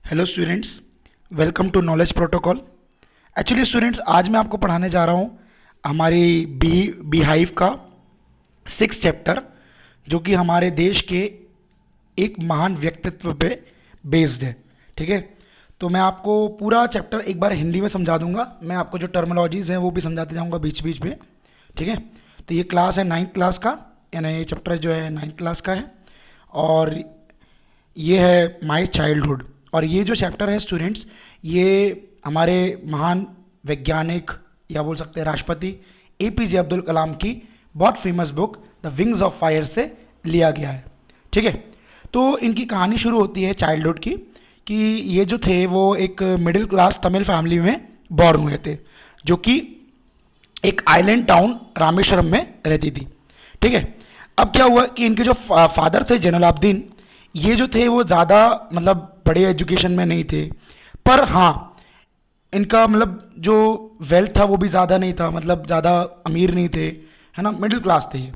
Hello students, welcome to knowledge protocol. Actually students, आज मैं आपको पढ़ाने जा रहा हूँ हमारी बी हाइव का 6 चैप्टर, जो कि हमारे देश के एक महान व्यक्तित्व पे बेस्ड है। ठीक है, तो मैं आपको पूरा चैप्टर एक बार हिंदी में समझा दूंगा। मैं आपको जो टर्मिनोलॉजीज़ हैं वो भी समझाते जाऊंगा बीच बीच में। ठीक है, तो ये क्लास है 9th क्लास का, यानी ये चैप्टर जो है 9th क्लास का है। और ये है माय चाइल्डहुड। और ये जो चैप्टर है स्टूडेंट्स, ये हमारे महान वैज्ञानिक या बोल सकते हैं राष्ट्रपति एपीजे अब्दुल कलाम की बहुत famous book the wings of fire से लिया गया है। ठीक है, तो इनकी कहानी शुरू होती है चाइल्डहुड की, कि ये जो थे वो एक मिडिल क्लास तमिल फैमिली में बॉर्न हुए थे, जो कि एक आइलैंड टाउन रामेश्वरम में रहती थी। ठीक है, अब क्या हुआ कि इनके जो फादर थे जैनुलाब्दीन, ये जो थे वो ज़्यादा मतलब बड़े एजुकेशन में नहीं थे, पर हाँ इनका मतलब जो वेल्थ था वो भी ज़्यादा नहीं था, मतलब ज़्यादा अमीर नहीं थे, है ना, मिडिल क्लास थे ये।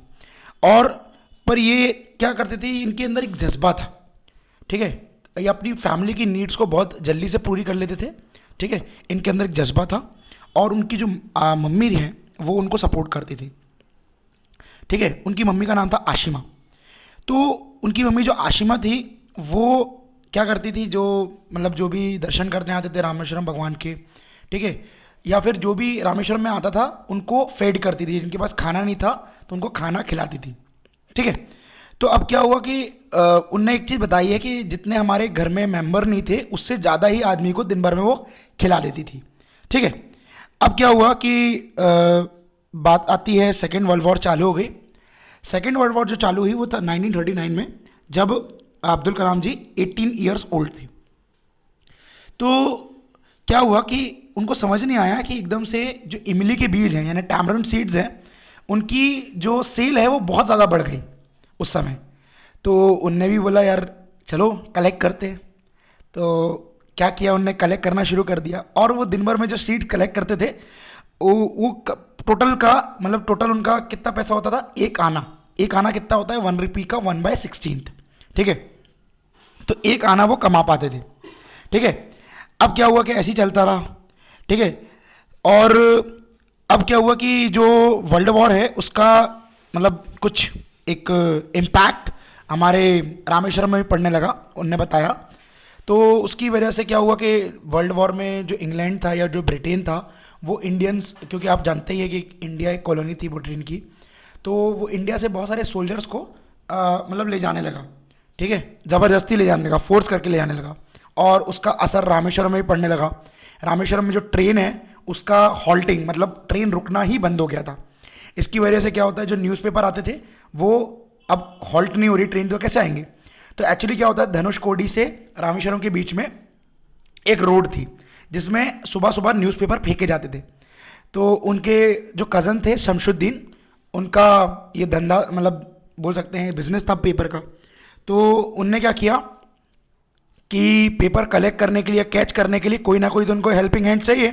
और पर ये क्या करते थे, इनके अंदर एक जज्बा था। ठीक है, ये अपनी फैमिली की नीड्स को बहुत जल्दी से पूरी कर लेते थे। ठीक है, इनके अंदर एक जज्बा था, और उनकी जो मम्मी हैं वो उनको सपोर्ट करती थी। ठीक है, उनकी मम्मी का नाम था आशिमा। तो उनकी मम्मी जो आशिमा थी वो क्या करती थी, जो मतलब जो भी दर्शन करने आते थे रामेश्वरम भगवान के, ठीक है, या फिर जो भी रामेश्वरम में आता था उनको फेड करती थी। जिनके पास खाना नहीं था तो उनको खाना खिलाती थी। ठीक है, तो अब क्या हुआ कि उनने एक चीज़ बताई है कि जितने हमारे घर में मेंबर नहीं थे उससे ज़्यादा ही आदमी को दिन भर में वो खिला देती थी। ठीक है, अब क्या हुआ कि बात आती है सेकेंड वर्ल्ड वॉर चालू हो गई। सेकेंड वर्ल्ड वॉर जो चालू हुई वो था 1939 में, जब अब्दुल कलाम जी 18 ईयर्स ओल्ड थे। तो क्या हुआ कि उनको समझ नहीं आया कि एकदम से जो इमली के बीज हैं यानी टैमरन सीड्स हैं, उनकी जो सेल है वो बहुत ज़्यादा बढ़ गई उस समय। तो उनने भी बोला यार चलो कलेक्ट करते हैं। तो क्या किया, उनने कलेक्ट करना शुरू कर दिया, और वो दिन भर में जो सीड्स कलेक्ट करते थे वो टोटल का मतलब टोटल उनका कितना पैसा होता था, एक आना कितना होता है, 1 रुपये का 1/16। ठीक है, तो एक आना वो कमा पाते थे। ठीक है, अब क्या हुआ कि ऐसे ही चलता रहा। ठीक है, और अब क्या हुआ कि जो वर्ल्ड वॉर है उसका मतलब कुछ एक इम्पैक्ट हमारे रामेश्वरम में भी पड़ने लगा, उनने बताया। तो उसकी वजह से क्या हुआ कि वर्ल्ड वॉर में जो इंग्लैंड था या जो ब्रिटेन था वो इंडियंस, क्योंकि आप जानते ही हैं कि इंडिया एक कॉलोनी थी ब्रिटेन की, तो वो इंडिया से बहुत सारे सोल्जर्स को मतलब ले जाने लगा। ठीक है, ज़बरदस्ती ले जाने लगा, फोर्स करके ले जाने लगा, और उसका असर रामेश्वरम में भी पड़ने लगा। रामेश्वरम में जो ट्रेन है उसका हॉल्टिंग मतलब ट्रेन रुकना ही बंद हो गया था। इसकी वजह से क्या होता है, जो न्यूज़पेपर आते थे वो अब हॉल्ट नहीं हो रही ट्रेन, तो कैसे आएंगे। तो एक्चुअली क्या होता है, धनुषकोडी से रामेश्वरम के बीच में एक रोड थी जिसमें सुबह सुबह न्यूज़पेपर फेंके जाते थे। तो उनके जो कज़न थे शमशुद्दीन, उनका ये धंधा मतलब बोल सकते हैं बिजनेस था पेपर का। तो उनने क्या किया कि पेपर कलेक्ट करने के लिए, कैच करने के लिए कोई ना कोई तो उनको हेल्पिंग हैंड चाहिए।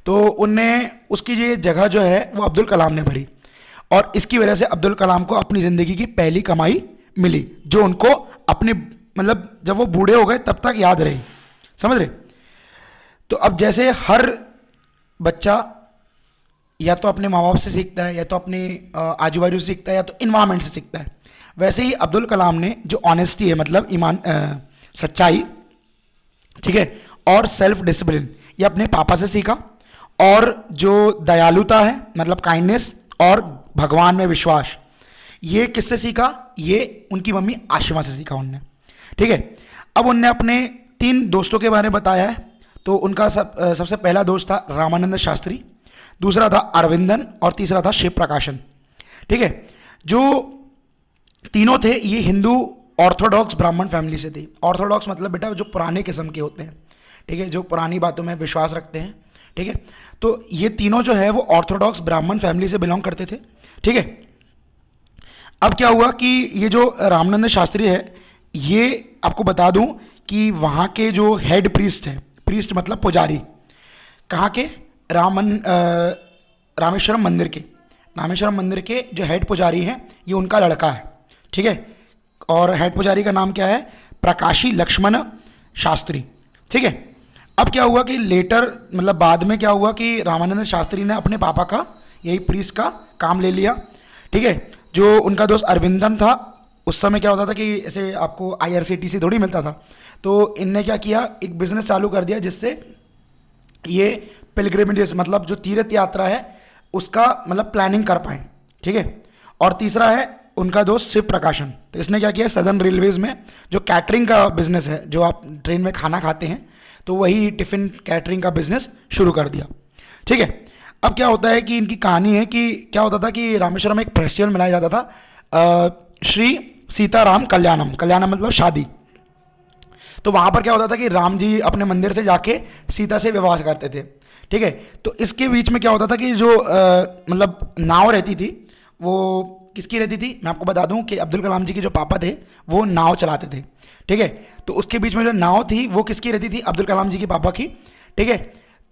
तो उनने उसकी ये जगह जो है वो अब्दुल कलाम ने भरी, और इसकी वजह से अब्दुल कलाम को अपनी ज़िंदगी की पहली कमाई मिली, जो उनको अपने मतलब जब वो बूढ़े हो गए तब तक याद रही। समझ रहे। तो अब जैसे हर बच्चा या तो अपने माँ बाप से सीखता है, या तो अपने आजू बाजू से सीखता है, या तो इन्वायरमेंट से सीखता है, वैसे ही अब्दुल कलाम ने जो ऑनेस्टी है मतलब ईमान सच्चाई, ठीक है, और सेल्फ डिसिप्लिन, ये अपने पापा से सीखा। और जो दयालुता है मतलब काइंडनेस और भगवान में विश्वास, ये किससे सीखा, ये उनकी मम्मी आशिमा से सीखा उनने। ठीक है, अब उनने अपने 3 दोस्तों के बारे में बताया है। तो उनका सबसे पहला दोस्त था रामानंद शास्त्री, दूसरा था अरविंदन, और तीसरा था शिव प्रकाशन। ठीक है, जो तीनों थे ये हिंदू ऑर्थोडॉक्स ब्राह्मण फैमिली से थे। ऑर्थोडॉक्स मतलब बेटा जो पुराने किस्म के होते हैं, ठीक है, जो पुरानी बातों में विश्वास रखते हैं। ठीक है, तो ये तीनों जो है वो ऑर्थोडॉक्स ब्राह्मण फैमिली से बिलोंग करते थे। ठीक है, अब क्या हुआ कि ये जो रामानंद शास्त्री है, ये आपको बता दूं कि वहाँ के जो हेड प्रीस्ट है, प्रीस्ट मतलब पुजारी, कहाँ के, रामेश्वरम मंदिर के, रामेश्वरम मंदिर के जो हेड पुजारी हैं ये उनका लड़का है। ठीक है, और हेड पुजारी का नाम क्या है, प्रकाशी लक्ष्मण शास्त्री। ठीक है। अब क्या हुआ कि लेटर मतलब बाद में क्या हुआ कि रामानंद शास्त्री ने अपने पापा का यही प्रीस्ट का काम ले लिया। ठीक है। जो उनका दोस्त अरविंदन था, उस समय क्या होता था कि ऐसे आपको आईआरसीटीसी थोड़ी मिलता था, तो इनने क्या किया, एक बिजनेस चालू कर दिया जिससे ये पिलग्रिमेज मतलब जो तीर्थ यात्रा है उसका मतलब प्लानिंग कर पाए। ठीक है। और तीसरा है उनका दोस्त शिव प्रकाशन, तो इसने क्या किया, सदर्न रेलवेज में जो कैटरिंग का बिजनेस है, जो आप ट्रेन में खाना खाते हैं, तो वही टिफ़िन कैटरिंग का बिजनेस शुरू कर दिया। ठीक है। अब क्या होता है कि इनकी कहानी है कि क्या होता था कि रामेश्वरम में एक फेस्टिवल मनाया जाता था, श्री सीताराम कल्याणम, कल्याणम मतलब शादी। तो वहाँ पर क्या होता था कि राम जी अपने मंदिर से जाके सीता से विवाह करते थे। ठीक है। तो इसके बीच में क्या होता था कि जो मतलब नाव रहती थी, वो किसकी रहती थी, मैं आपको बता दूं कि अब्दुल कलाम जी के जो पापा थे वो नाव चलाते थे। ठीक है। तो उसके बीच में जो नाव थी वो किसकी रहती थी, अब्दुल कलाम जी के पापा की। ठीक है।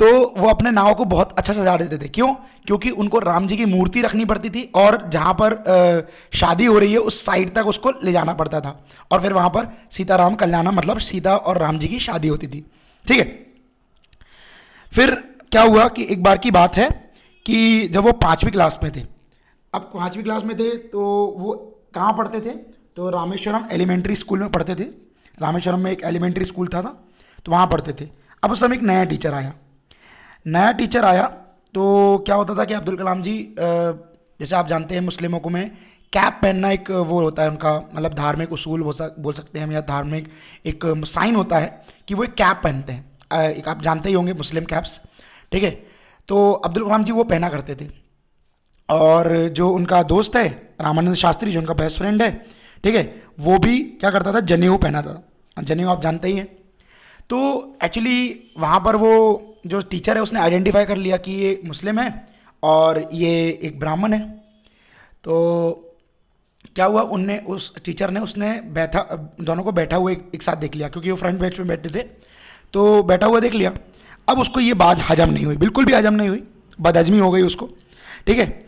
तो वो अपने नाव को बहुत अच्छा सजा देते थे, क्यों, क्योंकि उनको राम जी की मूर्ति रखनी पड़ती थी और जहाँ पर शादी हो रही है उस साइड तक उसको ले जाना पड़ता था, और फिर वहाँ पर सीताराम कल्याणम मतलब सीता और राम जी की शादी होती थी। ठीक है। फिर क्या हुआ कि एक बार की बात है कि जब वो 5वीं क्लास में थे, अब 5वीं क्लास में थे तो वो कहाँ पढ़ते थे, तो रामेश्वरम एलिमेंट्री स्कूल में पढ़ते थे। रामेश्वरम में एक एलिमेंट्री स्कूल था तो वहाँ पढ़ते थे। अब उस समय एक नया टीचर आया, नया टीचर आया तो क्या होता था कि अब्दुल कलाम जी जैसे आप जानते हैं मुस्लिमों को में कैप पहनना एक वो होता है उनका मतलब धार्मिक उसूल बोल सकते हैं हम, या धार्मिक एक साइन होता है कि वो एक कैप पहनते हैं। एक आप जानते ही होंगे मुस्लिम कैप्स। ठीक है। तो अब्दुल कलाम जी वो पहना करते थे, और जो उनका दोस्त है रामानंद शास्त्री जो उनका बेस्ट फ्रेंड है, ठीक है, वो भी क्या करता था, जनेऊ पहना था। जनेऊ आप जानते ही हैं। तो एक्चुअली वहाँ पर वो जो टीचर है उसने आइडेंटिफाई कर लिया कि ये मुस्लिम है और ये एक ब्राह्मण है। तो क्या हुआ, उनने उस टीचर ने उसने बैठा दोनों को बैठा हुआ एक साथ देख लिया, क्योंकि वो फ्रंट बेंच पे बैठे थे, तो बैठा हुआ देख लिया। अब उसको ये बात हजम नहीं हुई, बिल्कुल भी हजम नहीं हुई, बदहजमी हो गई उसको। ठीक है।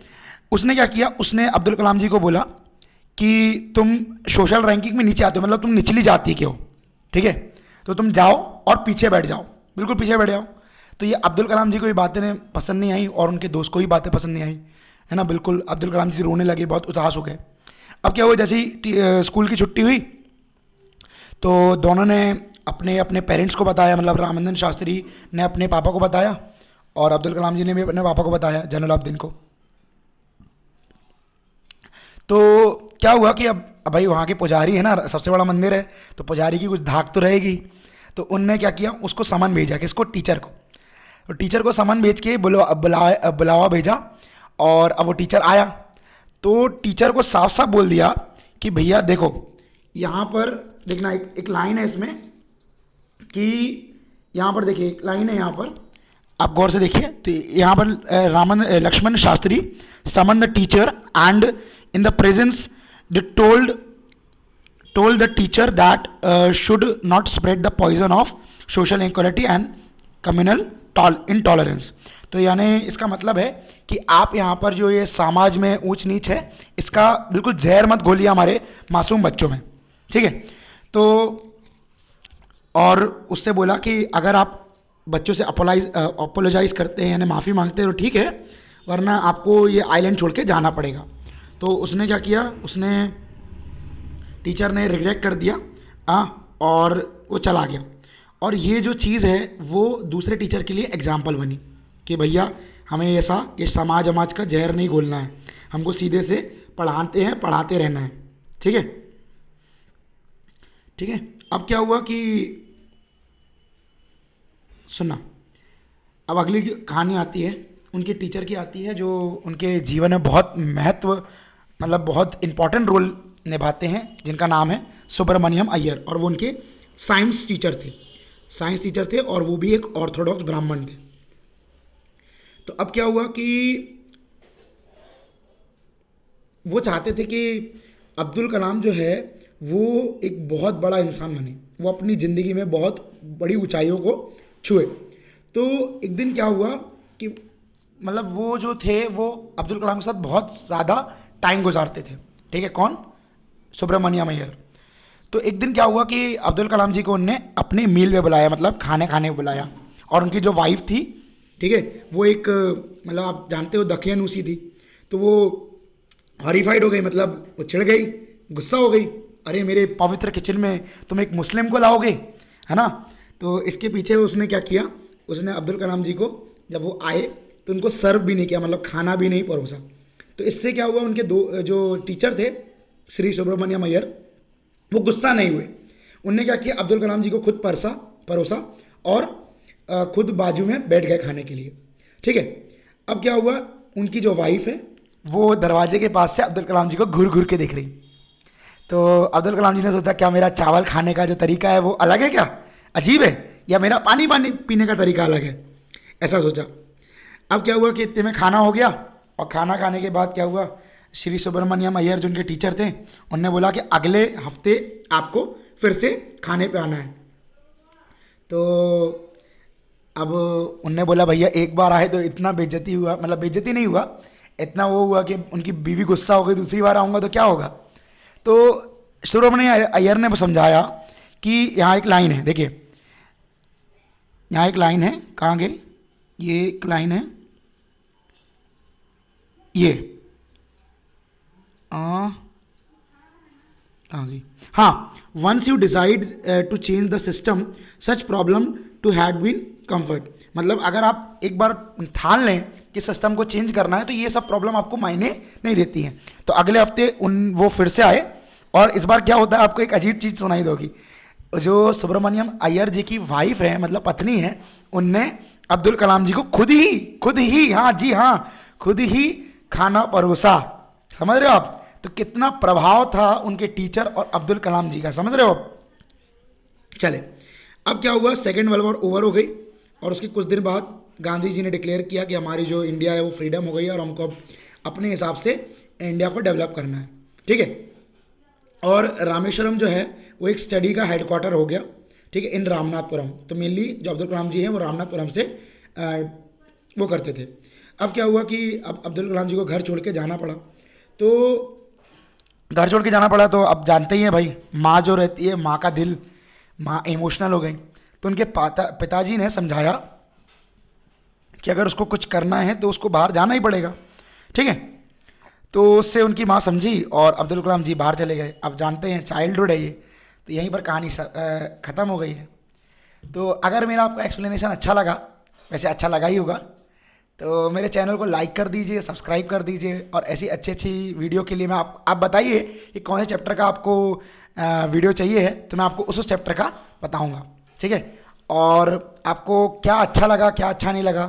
उसने क्या किया, उसने अब्दुल कलाम जी को बोला कि तुम सोशल रैंकिंग में नीचे आते हो, मतलब तुम निचली जाति के हो। ठीक है। तो तुम जाओ और पीछे बैठ जाओ, बिल्कुल पीछे बैठ जाओ। तो ये अब्दुल कलाम जी को ये बातें पसंद नहीं आई और उनके दोस्त को भी बातें पसंद नहीं आई, है ना। बिल्कुल अब्दुल कलाम जी रोने लगे, बहुत उदास हो गए। अब क्या हुआ, जैसे ही स्कूल की छुट्टी हुई तो दोनों ने अपने अपने पेरेंट्स को बताया, मतलब रामानंदन शास्त्री ने अपने पापा को बताया और अब्दुल कलाम जी ने भी अपने पापा को बताया, जैनुलाब्दीन को। तो क्या हुआ कि अब भाई वहाँ के पुजारी है ना, सबसे बड़ा मंदिर है तो पुजारी की कुछ धाक तो रहेगी। तो उनने क्या किया, उसको समन भेजा, किसको, टीचर को। तो टीचर को समन भेज के बुलावा भेजा, और अब वो टीचर आया तो टीचर को साफ साफ बोल दिया कि भैया देखो, यहाँ पर देखना एक लाइन है इसमें कि यहाँ पर देखिए एक लाइन है, यहाँ पर आप गौर से देखिए। तो यहाँ पर Lakshman Shastri summon the teacher and in the presence they told the teacher that should not spread the poison of social inequality and communal intolerance। तो यानी इसका मतलब है कि आप यहाँ पर जो ये समाज में ऊंच नीच है, इसका बिल्कुल जहर मत घोलिए हमारे मासूम बच्चों में। ठीक है। तो और उससे बोला कि अगर आप बच्चों से अपोलोजाइज करते हैं यानी माफ़ी मांगते हैं तो ठीक है, वरना आपको ये आइलैंड छोड़ के जाना पड़ेगा। तो उसने क्या किया, उसने टीचर ने रिग्रेट कर दिया और वो चला गया। और ये जो चीज़ है वो दूसरे टीचर के लिए एग्जाम्पल बनी कि भैया हमें ऐसा ये समाज अमाज का जहर नहीं घोलना है, हमको सीधे से पढ़ाते रहना है। ठीक है। ठीक है। अब क्या हुआ कि सुनना, अब अगली कहानी आती है उनके टीचर की आती है, जो उनके जीवन में बहुत महत्व मतलब बहुत इंपॉर्टेंट रोल निभाते हैं, जिनका नाम है सुब्रमण्यम अय्यर, और वो उनके साइंस टीचर थे और वो भी एक ऑर्थोडॉक्स ब्राह्मण थे। तो अब क्या हुआ कि वो चाहते थे कि अब्दुल कलाम जो है वो एक बहुत बड़ा इंसान बने, वो अपनी ज़िंदगी में बहुत बड़ी ऊंचाइयों को छुए। तो एक दिन क्या हुआ कि मतलब वो जो थे वो अब्दुल कलाम के साथ बहुत ज़्यादा टाइम गुजारते थे। ठीक है। कौन, सुब्रमण्यम अय्यर। तो तो एक दिन क्या हुआ कि अब्दुल कलाम जी को उनने अपने मील पे बुलाया, मतलब खाने खाने पे बुलाया। और उनकी जो वाइफ थी, ठीक है, वो एक मतलब आप जानते हो दकियानूसी थी। तो वो हॉरिफाइड हो गई, मतलब वो चिढ़ गई, गुस्सा हो गई, अरे मेरे पवित्र किचन में तुम एक मुस्लिम को लाओगे, है ना। तो इसके पीछे उसने क्या किया, उसने अब्दुल कलाम जी को जब वो आए तो उनको सर्व भी नहीं किया, मतलब खाना भी नहीं परोसा। तो इससे क्या हुआ, उनके दो जो टीचर थे श्री सुब्रमण्यम अय्यर, वो गुस्सा नहीं हुए। उनने क्या किया, अब्दुल कलाम जी को खुद परोसा और खुद बाजू में बैठ गए खाने के लिए, ठीक है। अब क्या हुआ, उनकी जो वाइफ है वो दरवाजे के पास से अब्दुल कलाम जी को घूर घूर के देख रही। तो अब्दुल कलाम जी ने सोचा क्या मेरा चावल खाने का जो तरीका है वो अलग है, क्या अजीब है, या मेरा पानी पानी पीने का तरीका अलग है, ऐसा सोचा। अब क्या हुआ कि इतने में खाना हो गया, और खाना खाने के बाद क्या हुआ, श्री सुब्रमण्यम अय्यर जो उनके टीचर थे, उनने बोला कि अगले हफ्ते आपको फिर से खाने पे आना है। तो अब उनने बोला भैया एक बार आए तो इतना बेइज्जती हुआ, मतलब बेइज्जती नहीं हुआ, इतना वो हुआ कि उनकी बीवी गुस्सा हो गई, दूसरी बार आऊँगा तो क्या होगा। तो सुब्रमण्यम अय्यर ने समझाया कि यहाँ एक लाइन है, देखिए यहाँ एक लाइन है, कहाँ गई, ये एक लाइन है, ये कहाँ गई, हाँ, once you decide to change the system such problem to had been comfort. मतलब अगर आप एक बार ठान लें कि सिस्टम को चेंज करना है तो ये सब प्रॉब्लम आपको मायने नहीं देती हैं। तो अगले हफ्ते वो फिर से आए, और इस बार क्या होता है, आपको एक अजीब चीज़ सुनाई दोगी। जो सुब्रमण्यम अय्यर जी की वाइफ है, मतलब पत्नी है, उनने अब्दुल कलाम जी को खुद ही, हाँ जी हाँ, खुद ही खाना परोसा। समझ रहे हो आप, तो कितना प्रभाव था उनके टीचर और अब्दुल कलाम जी का, समझ रहे हो आप। चले, अब क्या हुआ, सेकेंड वर्ल्ड वॉर ओवर हो गई, और उसके कुछ दिन बाद गांधी जी ने डिक्लेयर किया कि हमारी जो इंडिया है वो फ्रीडम हो गई है, और हमको अब अपने हिसाब से इंडिया को डेवलप करना है, ठीक है। और रामेश्वरम जो है वो एक स्टडी का हेडक्वार्टर हो गया, ठीक है, इन रामनाथपुरम। तो मेनली जो अब्दुल कलाम जी हैं वो रामनाथपुरम से वो करते थे। अब क्या हुआ कि अब अब्दुल कलाम जी को घर छोड़ के जाना पड़ा। तो घर छोड़ के जाना पड़ा, तो अब जानते ही हैं भाई, माँ जो रहती है, माँ का दिल, माँ इमोशनल हो गई। तो उनके पिताजी ने समझाया कि अगर उसको कुछ करना है तो उसको बाहर जाना ही पड़ेगा, ठीक है। तो उससे उनकी माँ समझी और अब्दुल कलाम जी बाहर चले गए। अब जानते हैं चाइल्डहुड है ये, तो यहीं पर कहानी ख़त्म हो गई है। तो अगर मेरा आपको एक्सप्लेनेशन अच्छा लगा, वैसे अच्छा लगा ही होगा, तो मेरे चैनल को लाइक कर दीजिए, सब्सक्राइब कर दीजिए, और ऐसी अच्छी अच्छी वीडियो के लिए मैं आप बताइए कि कौन से चैप्टर का आपको वीडियो चाहिए है, तो मैं आपको उस चैप्टर का बताऊंगा, ठीक है। और आपको क्या अच्छा लगा, क्या अच्छा नहीं लगा,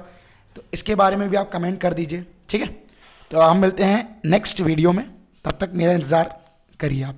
तो इसके बारे में भी आप कमेंट कर दीजिए, ठीक है। तो हम मिलते हैं नेक्स्ट वीडियो में, तब तक मेरा इंतज़ार करिए आप।